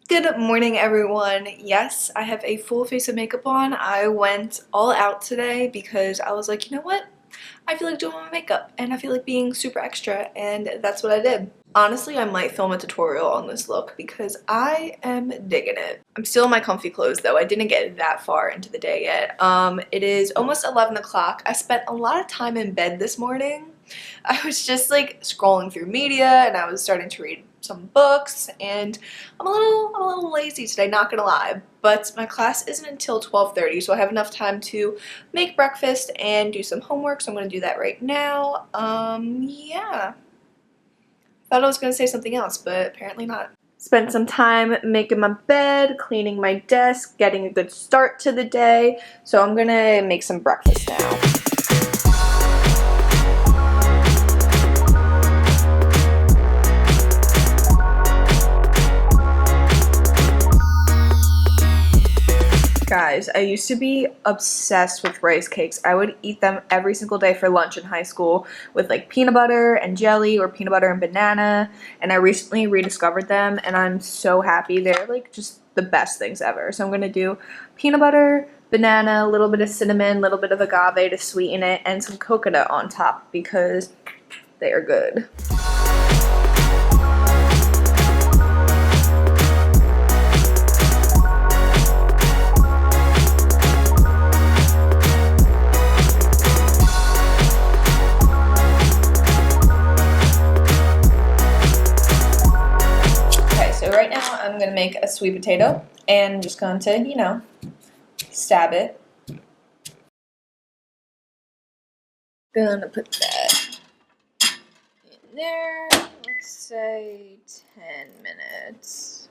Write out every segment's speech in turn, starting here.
Good morning, everyone. Yes, I have a full face of makeup on. I went all out today because I was like, you know what? I feel like doing my makeup and I feel like being super extra, and that's what I did. Honestly, I might film a tutorial on this look because I am digging it. I'm still in my comfy clothes though. I didn't get that far into the day yet. It is almost 11 o'clock. I spent a lot of time in bed this morning. I was just like scrolling through media and I was starting to read some books, and I'm a little lazy today, not gonna lie, but my class isn't until 12:30, so I have enough time to make breakfast and do some homework, so I'm gonna do that right now. Yeah. Thought I was gonna say something else, but apparently not. Spent some time making my bed, cleaning my desk, getting a good start to the day, so I'm gonna make some breakfast now. Guys, I used to be obsessed with rice cakes. I would eat them every single day for lunch in high school with like peanut butter and jelly or peanut butter and banana, and I recently rediscovered them and I'm so happy. They're like just the best things ever. So I'm gonna do peanut butter, banana, a little bit of cinnamon, a little bit of agave to sweeten it, and some coconut on top because they are good. Right now I'm going to make a sweet potato and I'm just going to, you know, stab it. Gonna put that in there, let's say 10 minutes.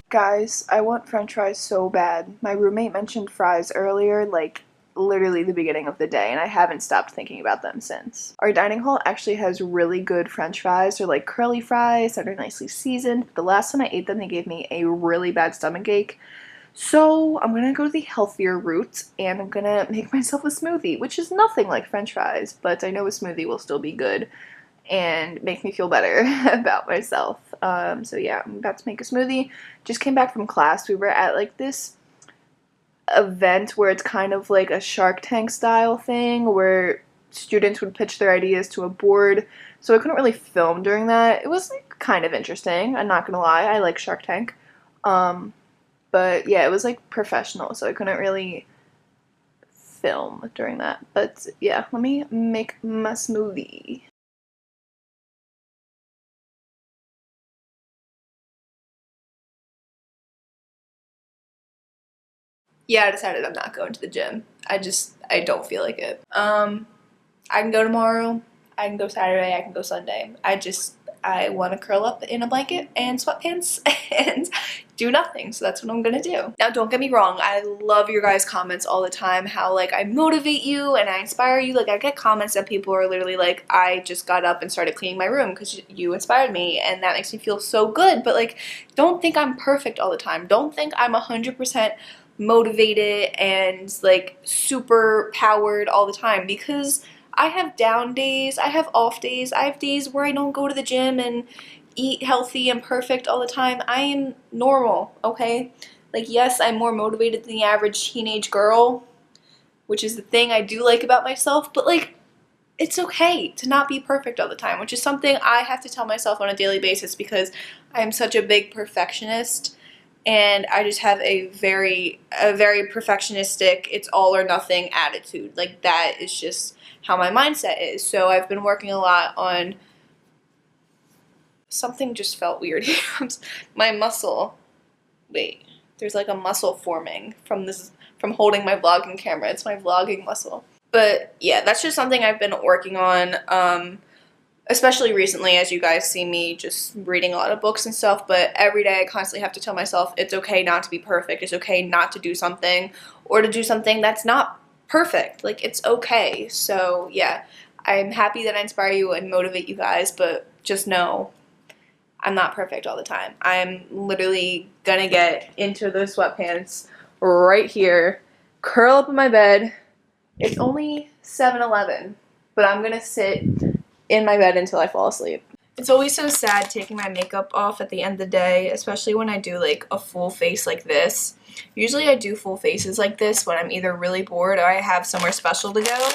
Guys, I want french fries so bad. My roommate mentioned fries earlier, like literally the beginning of the day, and I haven't stopped thinking about them since. Our dining hall actually has really good french fries. They're like curly fries that are nicely seasoned. The last time I ate them, they gave me a really bad stomachache. So I'm gonna go to the healthier route and I'm gonna make myself a smoothie, which is nothing like french fries, but I know a smoothie will still be good and make me feel better about myself. So yeah, I'm about to make a smoothie. Just came back from class. We were at like this event where it's kind of like a Shark Tank style thing where students would pitch their ideas to a board. So I couldn't really film during that. It was like kind of interesting. I'm not gonna lie. I like Shark Tank. But yeah, it was like professional, so I couldn't really film during that. But yeah, let me make my smoothie. Yeah, I decided I'm not going to the gym. I don't feel like it. I can go tomorrow, I can go Saturday, I can go Sunday. I want to curl up in a blanket and sweatpants and do nothing, so that's what I'm gonna do. Now, don't get me wrong, I love your guys' comments all the time, how like I motivate you and I inspire you. Like I get comments that people are literally like, I just got up and started cleaning my room because you inspired me, and that makes me feel so good. But like, don't think I'm perfect all the time. Don't think I'm 100% motivated and like super powered all the time, because I have down days, I have off days, I have days where I don't go to the gym and eat healthy and perfect all the time. I am normal, okay? Like, yes, I'm more motivated than the average teenage girl, which is the thing I do like about myself, but like, it's okay to not be perfect all the time, which is something I have to tell myself on a daily basis because I am such a big perfectionist. And I just have a very perfectionistic, it's all or nothing attitude. Like, that is just how my mindset is. So I've been working a lot on, something just felt weird. My muscle, wait, there's like a muscle forming from holding my vlogging camera. It's my vlogging muscle. But yeah, that's just something I've been working on. Especially recently, as you guys see me just reading a lot of books and stuff, but every day I constantly have to tell myself it's okay not to be perfect. It's okay not to do something, or to do something that's not perfect. Like, it's okay. So yeah, I'm happy that I inspire you and motivate you guys, but just know I'm not perfect all the time. I'm literally gonna get into the sweatpants right here, curl up in my bed. It's only 7:11, but I'm gonna sit in my bed until I fall asleep. It's always so sad taking my makeup off at the end of the day, especially when I do like a full face like this. Usually I do full faces like this when I'm either really bored or I have somewhere special to go.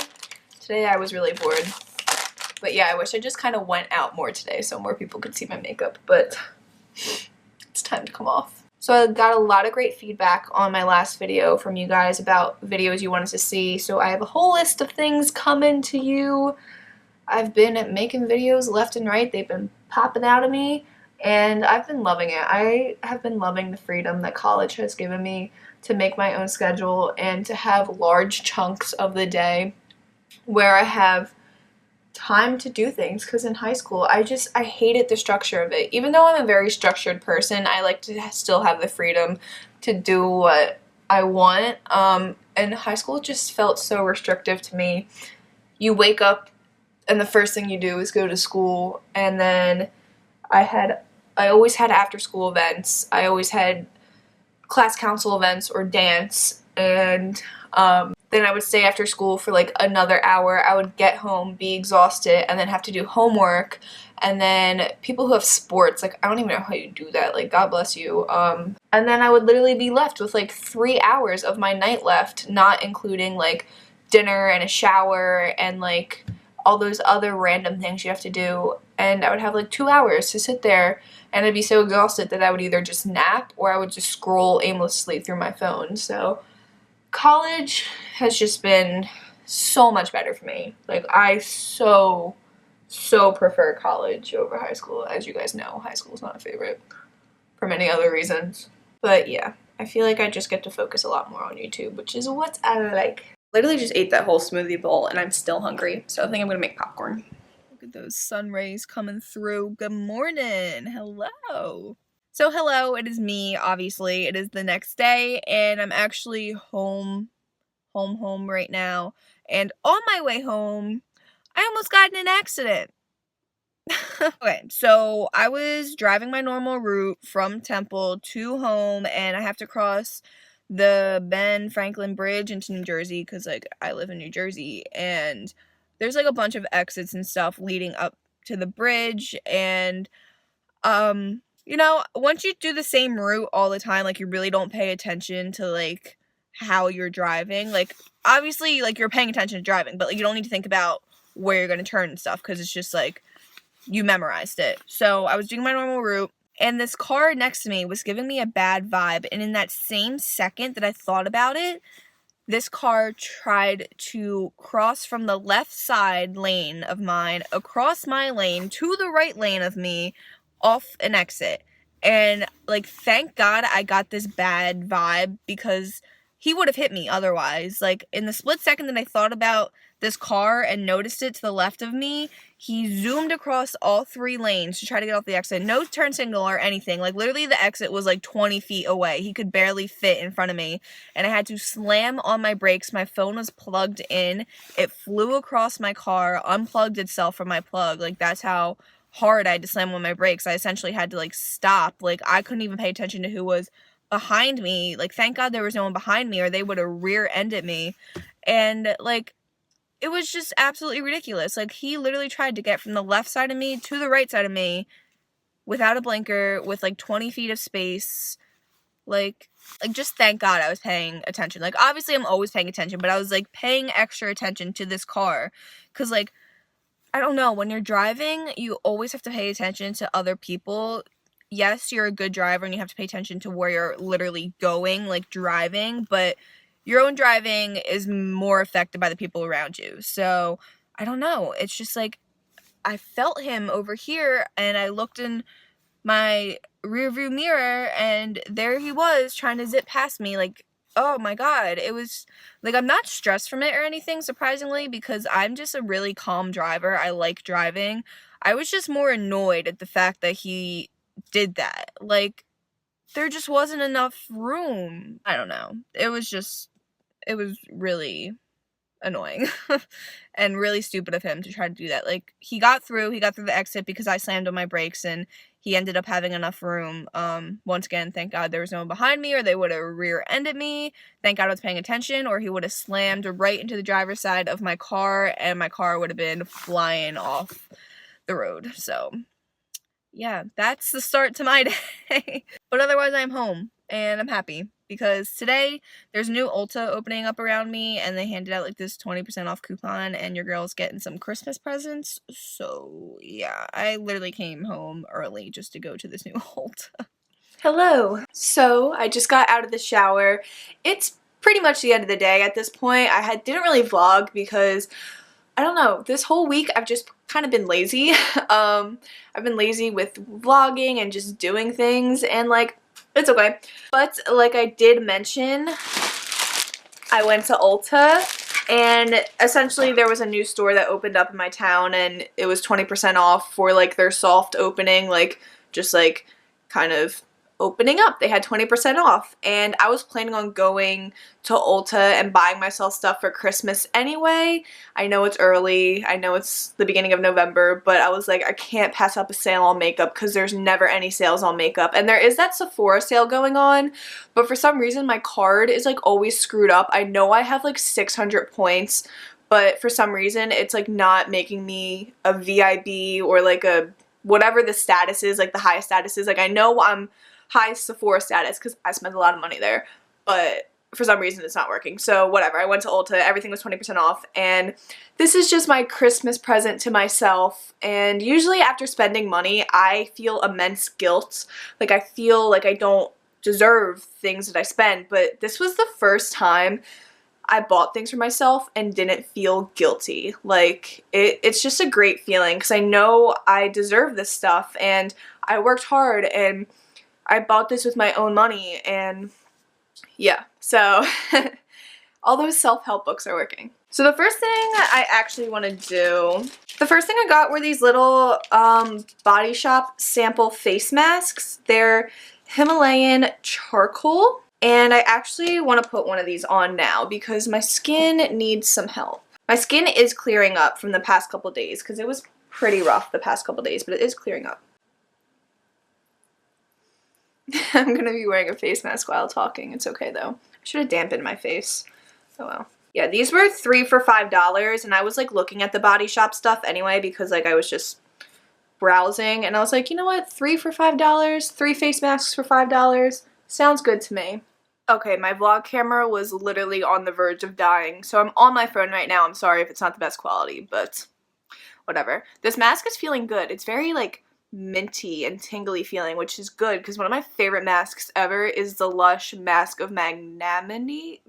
Today I was really bored. But yeah, I wish I just kind of went out more today so more people could see my makeup, but it's time to come off. So I got a lot of great feedback on my last video from you guys about videos you wanted to see, so I have a whole list of things coming to you. I've been making videos left and right. They've been popping out of me, and I've been loving it. I have been loving the freedom that college has given me to make my own schedule and to have large chunks of the day where I have time to do things, because in high school I hated the structure of it. Even though I'm a very structured person, I like to still have the freedom to do what I want. And high school just felt so restrictive to me. You wake up and the first thing you do is go to school, and then I always had after school events. I always had class council events or dance, and then I would stay after school for like another hour. I would get home, be exhausted, and then have to do homework. And then people who have sports, like I don't even know how you do that, like God bless you. And then I would literally be left with like 3 hours of my night left, not including like dinner and a shower and like all those other random things you have to do. And I would have like 2 hours to sit there, and I'd be so exhausted that I would either just nap or I would just scroll aimlessly through my phone. So college has just been so much better for me. Like I so prefer college over high school. As you guys know, high school is not a favorite for many other reasons. But yeah, I feel like I just get to focus a lot more on YouTube, which is what I like. Literally just ate that whole smoothie bowl and I'm still hungry, so I think I'm gonna make popcorn. Look at those sun rays coming through. Good morning. Hello. So hello, it is me, obviously. It is the next day, and I'm actually home right now. And on my way home, I almost got in an accident. Okay, so I was driving my normal route from Temple to home, and I have to cross the Ben Franklin Bridge into New Jersey, because like I live in New Jersey, and there's like a bunch of exits and stuff leading up to the bridge. And you know, once you do the same route all the time, like you really don't pay attention to like how you're driving. Like obviously like you're paying attention to driving, but like you don't need to think about where you're going to turn and stuff, because it's just like you memorized it. So I was doing my normal route, and this car next to me was giving me a bad vibe, and in that same second that I thought about it, this car tried to cross from the left side lane of mine across my lane to the right lane of me off an exit. And like thank God I got this bad vibe, because he would have hit me otherwise. Like in the split second that I thought about this car and noticed it to the left of me, he zoomed across all 3 lanes to try to get off the exit. No turn signal or anything. Like literally the exit was like 20 feet away. He could barely fit in front of me, and I had to slam on my brakes. My phone was plugged in. It flew across my car, unplugged itself from my plug. Like that's how hard I had to slam on my brakes. I essentially had to like stop. Like I couldn't even pay attention to who was behind me. Like thank God there was no one behind me, or they would have rear-ended me. And like it was just absolutely ridiculous. Like he literally tried to get from the left side of me to the right side of me without a blinker, with like 20 feet of space. Like just thank God I was paying attention. Like obviously I'm always paying attention, but I was like paying extra attention to this car, because like I don't know, when you're driving you always have to pay attention to other people. Yes, you're a good driver and you have to pay attention to where you're literally going, like driving, but your own driving is more affected by the people around you. So I don't know, it's just like I felt him over here, and I looked in my rearview mirror, and there he was trying to zip past me. Like, oh my God, it was like, I'm not stressed from it or anything, surprisingly, because I'm just a really calm driver. I like driving. I was just more annoyed at the fact that he did that. Like there just wasn't enough room. I don't know. It was really annoying and really stupid of him to try to do that. Like, he got through the exit because I slammed on my brakes, and he ended up having enough room. Once again, thank God there was no one behind me, or they would have rear-ended me. Thank God I was paying attention, or he would have slammed right into the driver's side of my car, and my car would have been flying off the road. So yeah, that's the start to my day. But otherwise, I'm home, and I'm happy, because today, there's a new Ulta opening up around me, and they handed out, like, this 20% off coupon, and your girl's getting some Christmas presents, so, yeah, I literally came home early just to go to this new Ulta. Hello! So, I just got out of the shower. It's pretty much the end of the day at this point. Didn't really vlog because, I don't know, this whole week I've just kind of been lazy. I've been lazy with vlogging and just doing things, and like, it's okay. But like I did mention, I went to Ulta, and essentially there was a new store that opened up in my town, and it was 20% off for like their soft opening, like just like kind of opening up. They had 20% off, and I was planning on going to Ulta and buying myself stuff for Christmas anyway. I know it's early, I know it's the beginning of November, but I was like, I can't pass up a sale on makeup because there's never any sales on makeup. And there is that Sephora sale going on, but for some reason my card is like always screwed up. I know I have like 600 points, but for some reason it's like not making me a VIB or like a whatever the status is, like the highest status is. Like, I know I'm high Sephora status because I spent a lot of money there, but for some reason it's not working. So whatever, I went to Ulta, everything was 20% off, and this is just my Christmas present to myself. And usually after spending money, I feel immense guilt. Like, I feel like I don't deserve things that I spend, but this was the first time I bought things for myself and didn't feel guilty. Like, it's just a great feeling because I know I deserve this stuff, and I worked hard, and I bought this with my own money, and yeah, so all those self-help books are working. So the first thing I actually want to do, the first thing I got were these little Body Shop sample face masks. They're Himalayan charcoal, and I actually want to put one of these on now because my skin needs some help. My skin is clearing up from the past couple days because it was pretty rough the past couple days, but it is clearing up. I'm gonna be wearing a face mask while talking. It's okay though. I should have dampened my face. Oh well. Yeah, these were 3 for $5, and I was like looking at the Body Shop stuff anyway because like I was just browsing, and I was like, you know what, 3 for $5, 3 face masks for $5, sounds good to me. Okay, my vlog camera was literally on the verge of dying, so I'm on my phone right now. I'm sorry if it's not the best quality, but whatever. This mask is feeling good. It's very like minty and tingly feeling, which is good because one of my favorite masks ever is the Lush Mask of Magnanimity,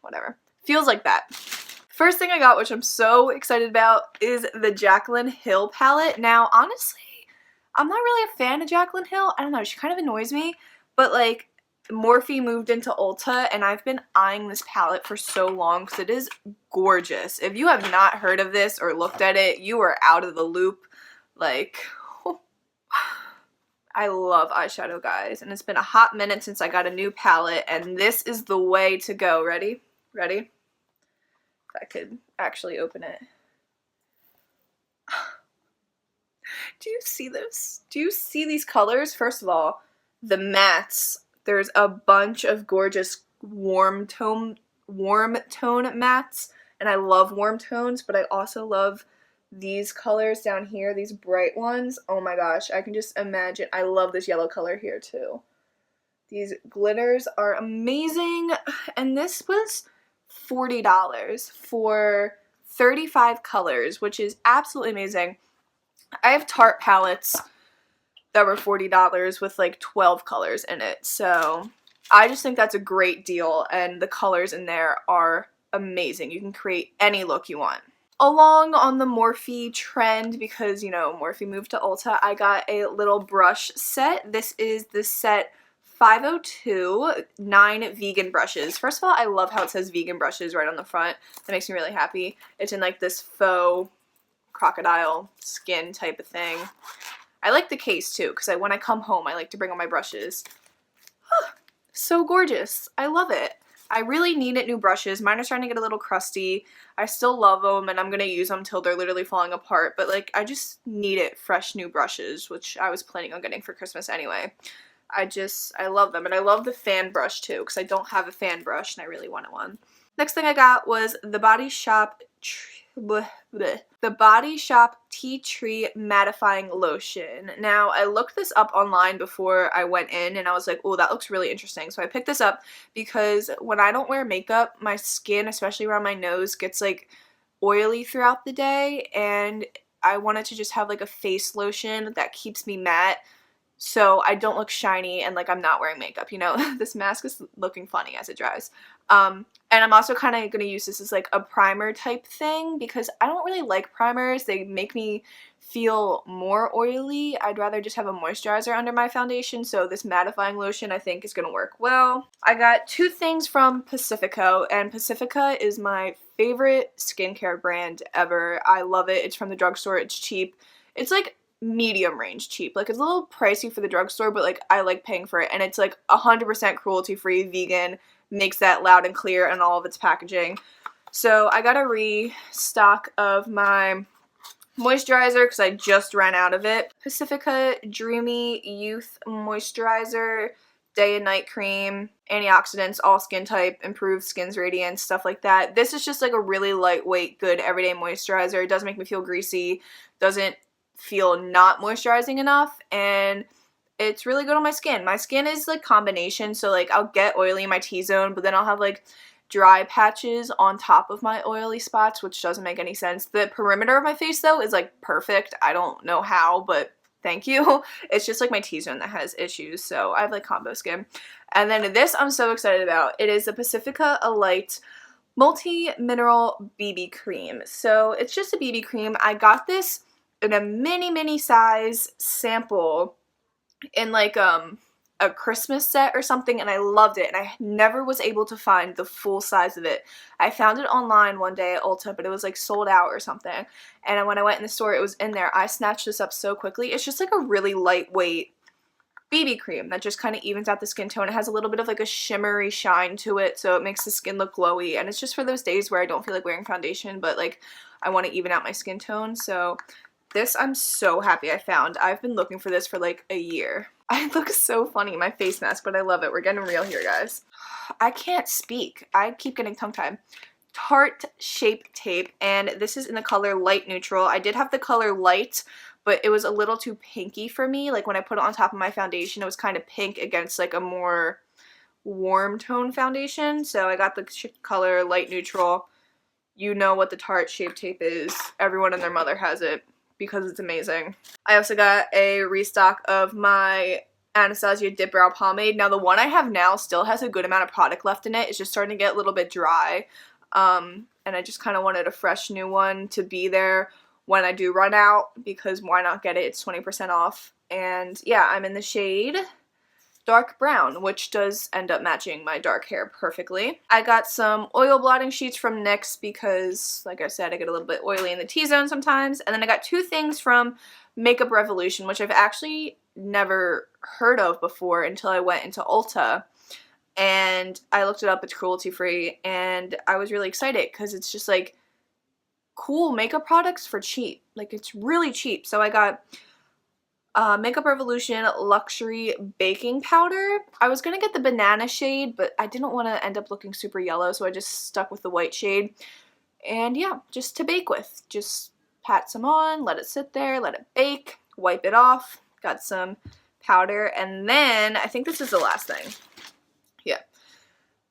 whatever. Feels like that. First thing I got, which I'm so excited about, is the Jaclyn Hill palette. Now, honestly, I'm not really a fan of Jaclyn Hill. I don't know, she kind of annoys me, but like, Morphe moved into Ulta, and I've been eyeing this palette for so long because it is gorgeous. If you have not heard of this or looked at it, you are out of the loop. Like, I love eyeshadow, guys, and it's been a hot minute since I got a new palette, and this is the way to go. Ready? Ready? If I could actually open it. Do you see this? Do you see these colors? First of all, the mattes. There's a bunch of gorgeous warm tone mattes, and I love warm tones, but I also love these colors down here, these bright ones. Oh my gosh, I can just imagine. I love this yellow color here too. These glitters are amazing, and this was $40 for 35 colors, which is absolutely amazing. I have Tarte palettes that were $40 with like 12 colors in it, so I just think that's a great deal, and the colors in there are amazing. You can create any look you want. Along on the Morphe trend, because, you know, Morphe moved to Ulta, I got a little brush set. This is the set 502, 9 vegan brushes. First of all, I love how it says vegan brushes right on the front. That makes me really happy. It's in like this faux crocodile skin type of thing. I like the case too, because when I come home, I like to bring all my brushes. So gorgeous. I love it. I really needed new brushes. Mine are starting to get a little crusty. I still love them and I'm going to use them till they're literally falling apart, but like I just needed fresh new brushes, which I was planning on getting for Christmas anyway. I love them, and I love the fan brush too because I don't have a fan brush and I really wanted one. Next thing I got was the Body Shop Tea Tree Mattifying Lotion. Now, I looked this up online before I went in, and I was like, oh, that looks really interesting. So I picked this up because when I don't wear makeup, my skin, especially around my nose, gets like oily throughout the day, and I wanted to just have like a face lotion that keeps me matte so I don't look shiny and like I'm not wearing makeup, you know? This mask is looking funny as it dries. And I'm also kind of going to use this as like a primer type thing because I don't really like primers. They make me feel more oily. I'd rather just have a moisturizer under my foundation, so this mattifying lotion I think is going to work well. I got two things from Pacifico, and Pacifica is my favorite skincare brand ever. I love it. It's from the drugstore. It's cheap. It's like medium range cheap. Like, it's a little pricey for the drugstore, but like I like paying for it, and it's like 100% cruelty free, vegan, makes that loud and clear in all of its packaging. So I got a restock of my moisturizer because I just ran out of it. Pacifica Dreamy Youth Moisturizer, day and night cream, antioxidants, all skin type, improves skin's radiance, stuff like that. This is just like a really lightweight, good everyday moisturizer. It doesn't make me feel greasy, doesn't feel not moisturizing enough, and it's really good on my skin. My skin is like combination, so like I'll get oily in my T-zone, but then I'll have like dry patches on top of my oily spots, which doesn't make any sense. The perimeter of my face though is like perfect. I don't know how, but thank you. It's just like my T-zone that has issues, so I have like combo skin. And then this I'm so excited about. It is the Pacifica Alight Multi-Mineral BB Cream. So it's just a BB cream. I got this in a mini size sample in like a Christmas set or something, and I loved it, and I never was able to find the full size of it. I found it online one day at Ulta, but it was like sold out or something, and when I went in the store it was in there. I snatched this up so quickly. It's just like a really lightweight BB cream that just kind of evens out the skin tone. It has a little bit of like a shimmery shine to it, so it makes the skin look glowy, and it's just for those days where I don't feel like wearing foundation but like I want to even out my skin tone. So this I'm so happy I found. I've been looking for this for like a year. I look so funny in my face mask, but I love it. We're getting real here, guys. I can't speak. I keep getting tongue-tied. Tarte Shape Tape, and this is in the color Light Neutral. I did have the color Light, but it was a little too pinky for me. Like when I put it on top of my foundation, it was kind of pink against like a more warm tone foundation. So I got the color Light Neutral. You know what the Tarte Shape Tape is. Everyone and their mother has it, because it's amazing. I also got a restock of my Anastasia Dip Brow Pomade. Now the one I have now still has a good amount of product left in it. It's just starting to get a little bit dry. And I just kind of wanted a fresh new one to be there when I do run out, because why not get it? It's 20% off. And yeah, I'm in the shade Dark Brown, which does end up matching my dark hair perfectly. I got some oil blotting sheets from NYX because, like I said, I get a little bit oily in the T-zone sometimes. And then I got two things from Makeup Revolution, which I've actually never heard of before until I went into Ulta. And I looked it up, it's cruelty free, and I was really excited because it's just like cool makeup products for cheap. Like, it's really cheap. So I got Makeup Revolution Luxury Baking Powder. I was going to get the banana shade, but I didn't want to end up looking super yellow, so I just stuck with the white shade. And yeah, just to bake with. Just pat some on, let it sit there, let it bake, wipe it off. Got some powder, and then I think this is the last thing. Yeah.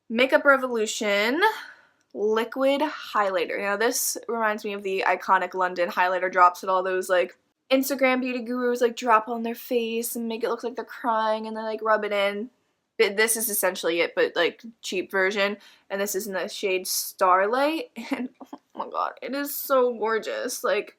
Makeup Revolution Liquid Highlighter. Now this reminds me of the iconic London highlighter drops that all those like Instagram beauty gurus like drop on their face and make it look like they're crying and then like rub it in. But this is essentially it, but like cheap version. And this is in the shade Starlight. And oh my god, it is so gorgeous. Like,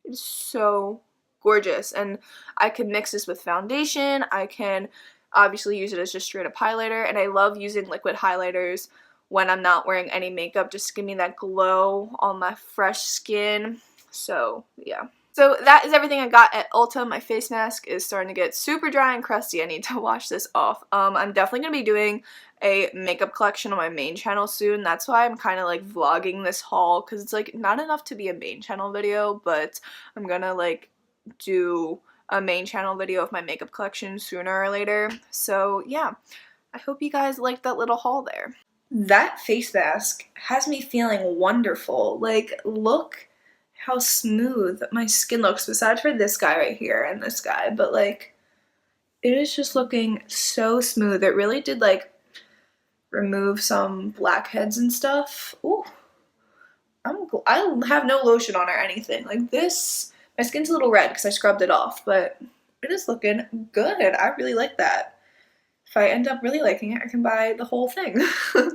it's so gorgeous. And I can mix this with foundation. I can obviously use it as just straight up highlighter. And I love using liquid highlighters when I'm not wearing any makeup. Just give me that glow on my fresh skin. So yeah. So that is everything I got at Ulta. My face mask is starting to get super dry and crusty. I need to wash this off. I'm definitely going to be doing a makeup collection on my main channel soon. That's why I'm kind of like vlogging this haul, because it's like not enough to be a main channel video, but I'm going to like do a main channel video of my makeup collection sooner or later. So yeah, I hope you guys liked that little haul there. That face mask has me feeling wonderful. Like, look how smooth my skin looks, besides for this guy right here and this guy, but like, it is just looking so smooth. It really did like remove some blackheads and stuff. Ooh, I have no lotion on or anything. Like this, my skin's a little red because I scrubbed it off, but it is looking good. I really like that. If I end up really liking it, I can buy the whole thing.